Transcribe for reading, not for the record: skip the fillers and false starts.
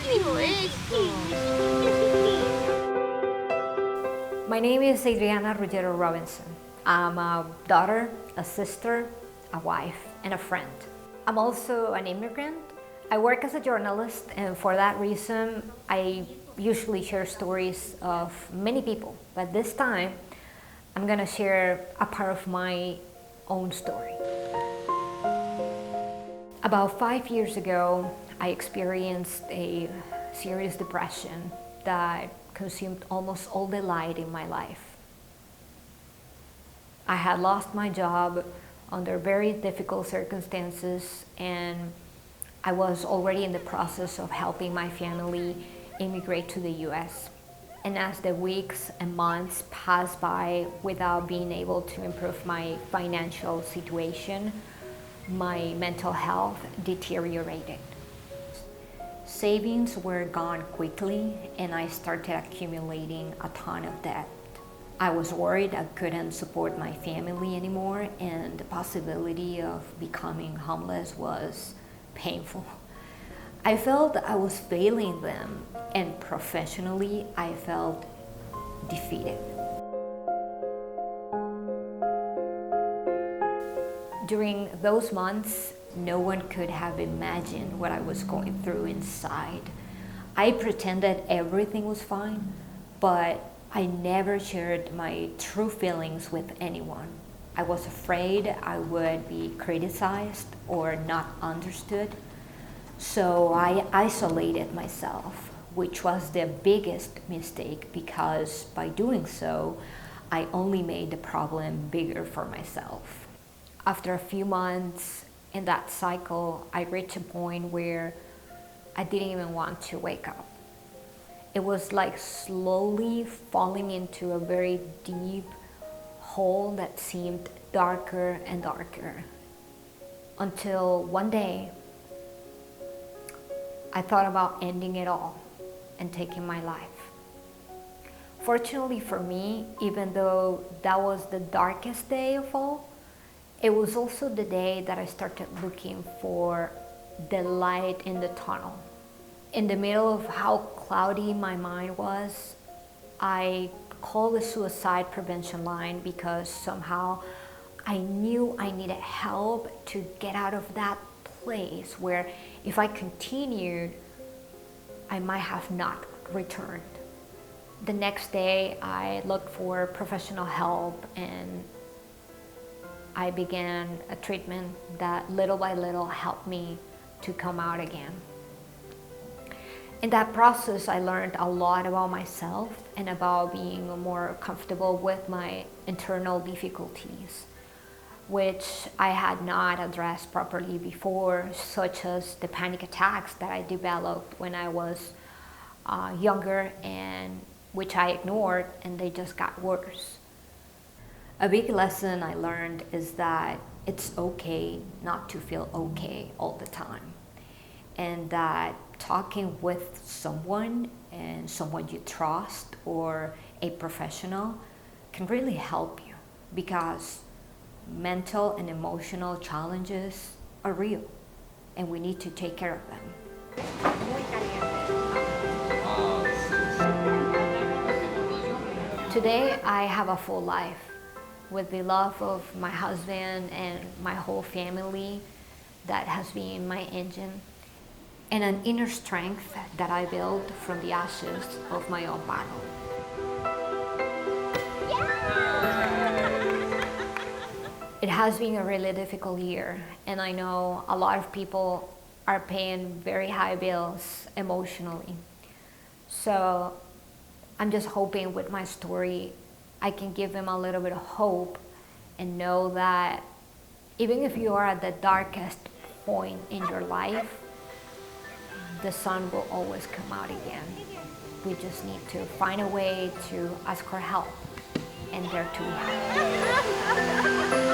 dijo esto? My name is Adriana Ruggiero Robinson. I'm a daughter, a sister, a wife, and a friend. I'm also an immigrant. I work as a journalist, and for that reason, I usually share stories of many people. But this time, I'm gonna share a part of my own story. About 5 years ago, I experienced a serious depression that consumed almost all the light in my life. I had lost my job under very difficult circumstances, and I was already in the process of helping my family immigrate to the US. And as the weeks and months passed by without being able to improve my financial situation, my mental health deteriorated. Savings were gone quickly, and I started accumulating a ton of debt. I was worried I couldn't support my family anymore, and the possibility of becoming homeless was painful. I felt I was failing them, and professionally, I felt defeated. During those months, no one could have imagined what I was going through inside. I pretended everything was fine, but I never shared my true feelings with anyone. I was afraid I would be criticized or not understood, so I isolated myself, which was the biggest mistake because by doing so, I only made the problem bigger for myself. After a few months in that cycle, I reached a point where I didn't even want to wake up. It was like slowly falling into a very deep hole that seemed darker and darker. Until one day, I thought about ending it all and taking my life. Fortunately for me, even though that was the darkest day of all, it was also the day that I started looking for the light in the tunnel. In the middle of how cloudy my mind was, I called the suicide prevention line because somehow I knew I needed help to get out of that place where if I continued, I might have not returned. The next day, I looked for professional help, and I began a treatment that little by little helped me to come out again. In that process, I learned a lot about myself and about being more comfortable with my internal difficulties, which I had not addressed properly before, such as the panic attacks that I developed when I was younger, and which I ignored, and they just got worse. A big lesson I learned is that it's okay not to feel okay all the time, and that talking with someone, and someone you trust or a professional, can really help you, because mental and emotional challenges are real and we need to take care of them. Today I have a full life with the love of my husband and my whole family that has been my engine, and an inner strength that I built from the ashes of my own battle. It has been a really difficult year, and I know a lot of people are paying very high bills emotionally. So I'm just hoping with my story I can give them a little bit of hope and know that even if you are at the darkest point in your life, the sun will always come out again. We just need to find a way to ask for help, and there to be help.